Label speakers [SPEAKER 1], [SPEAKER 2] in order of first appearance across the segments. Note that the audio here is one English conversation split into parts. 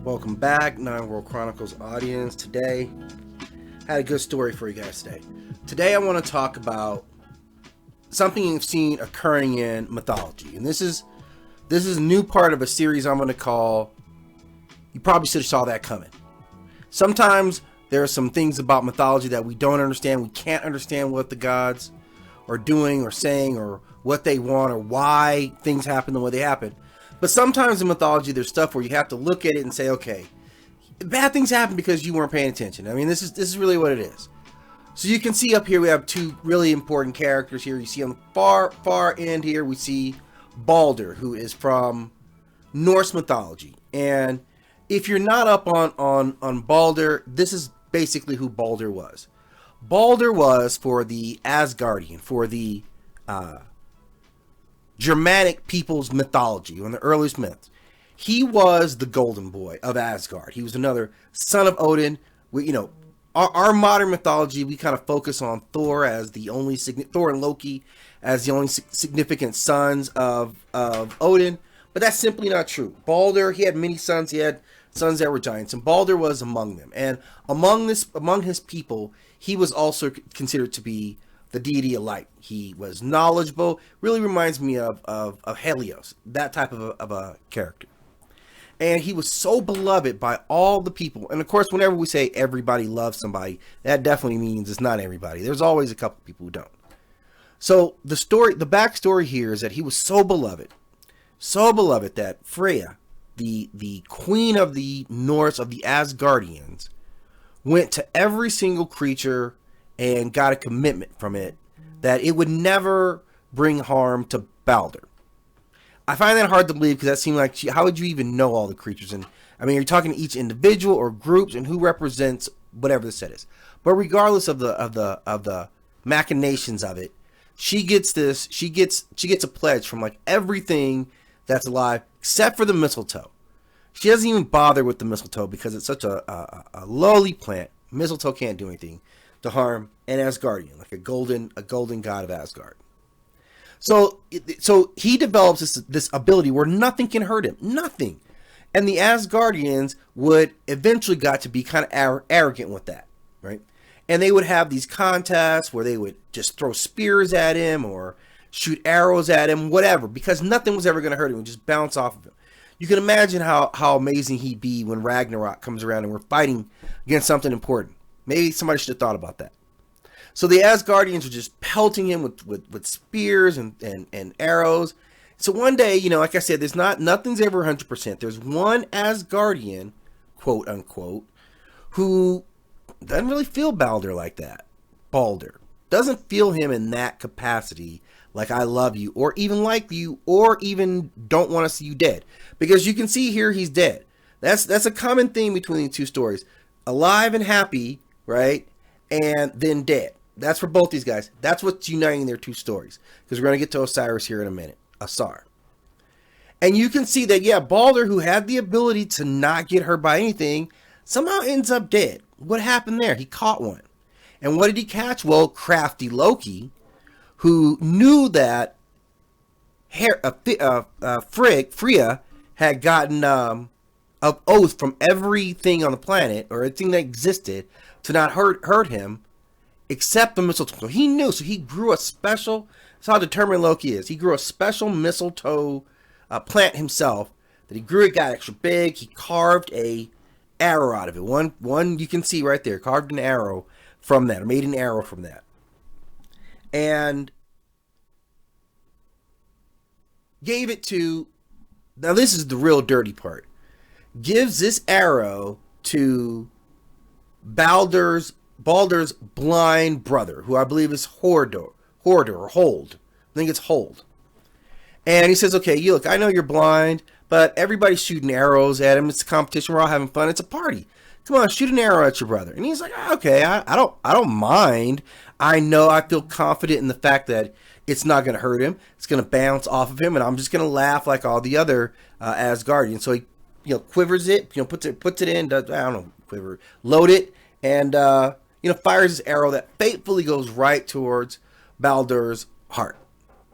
[SPEAKER 1] Welcome back, Nine World Chronicles audience. Today, I had a good story for you guys today. Today I want to talk about something you've seen occurring in mythology. And this is a new part of a series I'm going to call, you probably should have saw that coming. Sometimes there are some things about mythology that we don't understand. We can't understand what the gods are doing or saying or what they want or why things happen the way they happen. But sometimes in mythology, there's stuff where you have to look at it and say, okay, bad things happen because you weren't paying attention. I mean, this is really what it is. So you can see up here, we have two really important characters here. You see on the far end here, we see Balder, who is from Norse mythology. And if you're not up on Balder, this is basically who Balder was. Balder was for the Asgardian, for the Germanic people's mythology, one of the earliest myths. He was the golden boy of Asgard. He was another son of Odin. Our modern mythology, we kind of focus on Thor as the only Thor and Loki as the only significant sons of Odin, but that's simply not true. Balder, he had many sons. He had sons that were giants, and Balder was among them. And among his people, he was also considered to be the deity of light. He was knowledgeable. Really reminds me of Helios, that type of a character. And he was so beloved by all the people. And of course, whenever we say everybody loves somebody, that definitely means it's not everybody. There's always a couple people who don't. So the backstory here is that he was so beloved that Freya, the queen of the Norse, of the Asgardians, went to every single creature and got a commitment from it that it would never bring harm to Balder. I find that hard to believe because that seemed like, how would you even know all the creatures? And I mean, you're talking to each individual or groups and who represents whatever the set is. But regardless of the machinations of it, she gets a pledge from like everything that's alive except for the mistletoe. She doesn't even bother with the mistletoe because it's such a lowly plant. Mistletoe can't do anything to harm an Asgardian, like a golden god of Asgard. So he develops this ability where nothing can hurt him, nothing. And the Asgardians would eventually got to be kind of arrogant with that, right? And they would have these contests where they would just throw spears at him or shoot arrows at him, whatever, because nothing was ever going to hurt him. It would just bounce off of him. You can imagine how amazing he'd be when Ragnarok comes around and we're fighting against something important. Maybe somebody should have thought about that. So the Asgardians were just pelting him with spears and arrows. So one day, like I said, nothing's ever 100%. There's one Asgardian, quote unquote, who doesn't really feel Balder like that. Balder doesn't feel him in that capacity, like I love you, or even like you, or even don't want to see you dead. Because you can see here he's dead. That's a common theme between the two stories. Alive and happy, right? And then dead. That's for both these guys. That's what's uniting their two stories. Because we're going to get to Osiris here in a minute. Ausar. And you can see that, yeah, Balder, who had the ability to not get hurt by anything, somehow ends up dead. What happened there? He caught one. And what did he catch? Well, crafty Loki, who knew that Freya had gotten an oath from everything on the planet, or everything that existed, to not hurt him, except the mistletoe. So he knew, so he grew a special, that's how determined Loki is. He grew a special mistletoe plant himself, that he grew, it got extra big, he carved a arrow out of it. One you can see right there, carved an arrow from that, or made an arrow from that. And gave it to, now this is the real dirty part, gives this arrow to Balder's blind brother, who I believe is Hold. I think it's Hold. And he says, okay, look, I know you're blind, but everybody's shooting arrows at him. It's a competition. We're all having fun. It's a party. Come on, shoot an arrow at your brother. And he's like, okay, I don't mind. I feel confident in the fact that it's not going to hurt him. It's going to bounce off of him, and I'm just going to laugh like all the other Asgardians. So he, quivers it, puts it in, load it, and fires his arrow that fatefully goes right towards Baldur's heart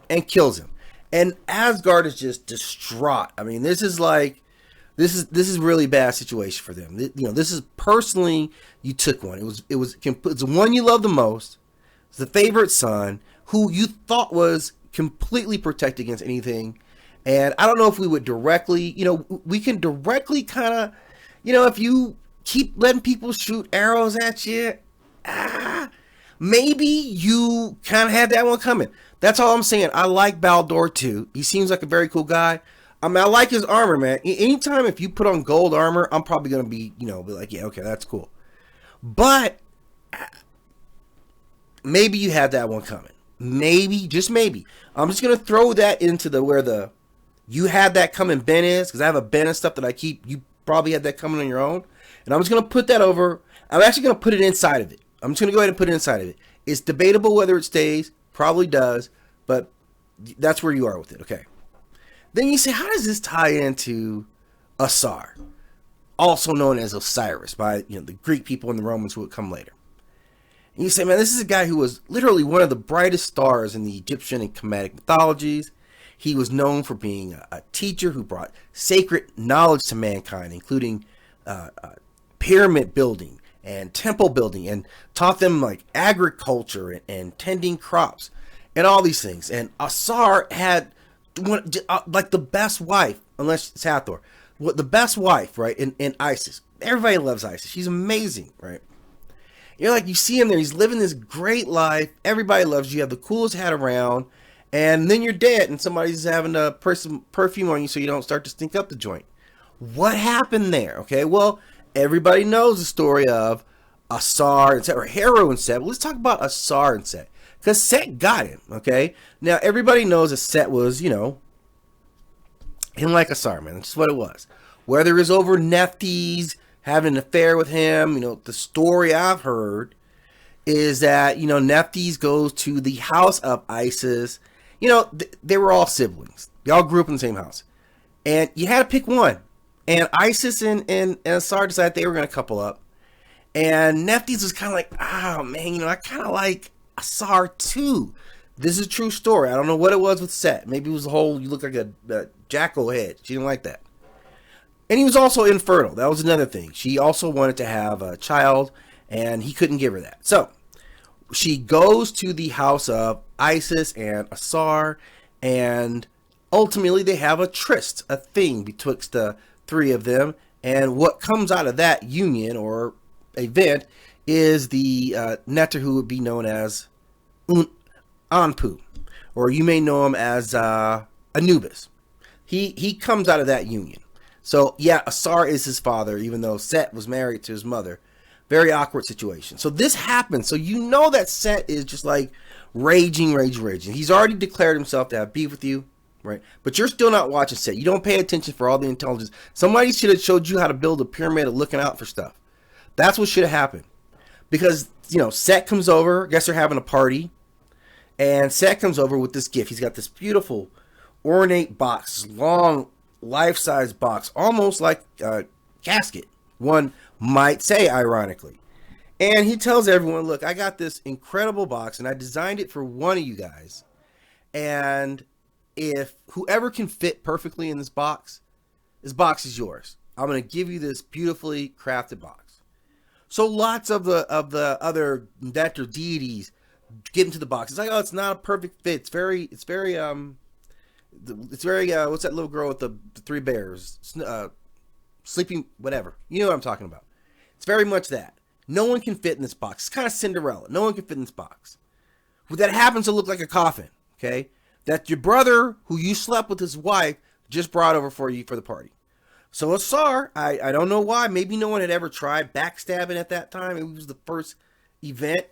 [SPEAKER 1] and kills him. And Asgard is just distraught. I mean, this is like This is really bad situation for them. This is personally you took one. It's the one you love the most. It's the favorite son who you thought was completely protected against anything. And I don't know if we would directly, we can directly kind of, if you keep letting people shoot arrows at you, maybe you kind of had that one coming. That's all I'm saying. I like Baldur too. He seems like a very cool guy. I mean, I like his armor, man. Anytime if you put on gold armor, I'm probably gonna be like, yeah, okay, that's cool. But maybe you had that one coming. Maybe, just maybe. I'm just gonna throw that into where the you had that coming bin is, because I have a bin of stuff that I keep. You probably had that coming on your own, and I'm just gonna put that over. I'm actually gonna put it inside of it. I'm just gonna go ahead and put it inside of it. It's debatable whether it stays. Probably does, but that's where you are with it. Okay. Then you say, how does this tie into Ausar, also known as Osiris by the Greek people and the Romans who would come later? And you say, man, this is a guy who was literally one of the brightest stars in the Egyptian and Kemetic mythologies. He was known for being a teacher who brought sacred knowledge to mankind, including pyramid building and temple building, and taught them like agriculture and tending crops and all these things. And Ausar had like the best wife, unless it's Hathor, the best wife, right? In Isis. Everybody loves Isis. She's amazing, right? You see him there. He's living this great life. Everybody loves you. You have the coolest hat around. And then you're dead and somebody's having a perfume on you so you don't start to stink up the joint. What happened there? Okay, well, everybody knows the story of Ausar and Set, or Hero and Set. Well, let's talk about Ausar and Set, because Set got him. Okay, now everybody knows that Set was, him like Ausar, man. That's just what it was. Whether it was over Nephthys having an affair with him, the story I've heard is that Nephthys goes to the house of Isis. They were all siblings. They all grew up in the same house, and you had to pick one. And Isis and Ausar decided they were going to couple up. And Nephthys was kind of like, oh, man, I kind of like Ausar too. This is a true story. I don't know what it was with Set. Maybe it was the whole, you look like a jackal head. She didn't like that. And he was also infertile. That was another thing. She also wanted to have a child, and he couldn't give her that. So she goes to the house of Isis and Ausar, and ultimately they have a tryst, a thing betwixt the three of them. And what comes out of that union or event is the nectar who would be known as Anpu, or you may know him as Anubis. He comes out of that union. So yeah, Ausar is his father, even though Set was married to his mother. Very awkward situation. So this happens. So that Set is just like raging. He's already declared himself to have beef with you, right? But you're still not watching Set. You don't pay attention for all the intelligence. Somebody should have showed you how to build a pyramid of looking out for stuff. That's what should have happened. Because, Set comes over. I guess they're having a party. And Set comes over with this gift. He's got this beautiful, ornate box. Long, life-size box. Almost like a casket. One might say, ironically. And he tells everyone, look, I got this incredible box. And I designed it for one of you guys. And if whoever can fit perfectly in this box is yours. I'm going to give you this beautifully crafted box. So lots of the other nectar deities get into the box. It's like, oh, it's not a perfect fit. It's very what's that little girl with the three bears? Sleeping, whatever. You know what I'm talking about. It's very much that. No one can fit in this box. It's kind of Cinderella. No one can fit in this box. That happens to look like a coffin, okay? That your brother, who you slept with his wife, just brought over for you for the party. So Ausar, I don't know why. Maybe no one had ever tried backstabbing at that time. It was the first event.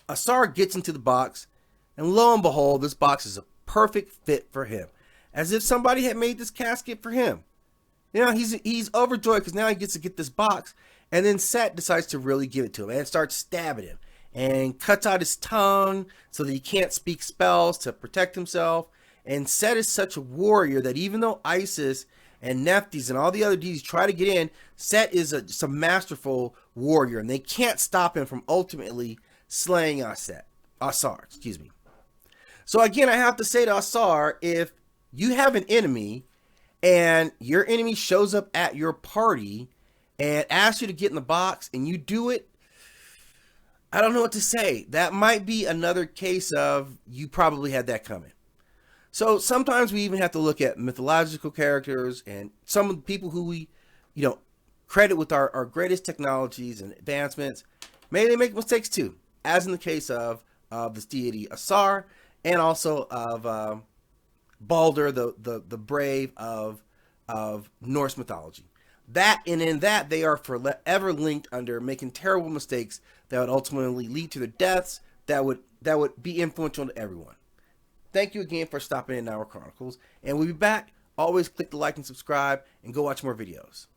[SPEAKER 1] Ausar gets into the box, and lo and behold, this box is a perfect fit for him. As if somebody had made this casket for him. He's overjoyed because now he gets to get this box. And then Set decides to really give it to him and starts stabbing him. And cuts out his tongue so that he can't speak spells to protect himself. And Set is such a warrior that even though Isis and Nephthys and all the other deities try to get in, Set is a masterful warrior. And they can't stop him from ultimately slaying Ausar. So again, I have to say to Ausar, if you have an enemy and your enemy shows up at your party and asks you to get in the box and you do it, I don't know what to say. That might be another case of you probably had that coming. So sometimes we even have to look at mythological characters and some of the people who we, credit with our greatest technologies and advancements. Maybe they make mistakes too, as in the case of this deity Ausar, and also of Balder, the brave of Norse mythology. That, and in that they are forever linked under making terrible mistakes that would ultimately lead to their deaths. That would be influential to everyone. Thank you again for stopping in our Chronicles, and we'll be back. Always click the like and subscribe, and go watch more videos.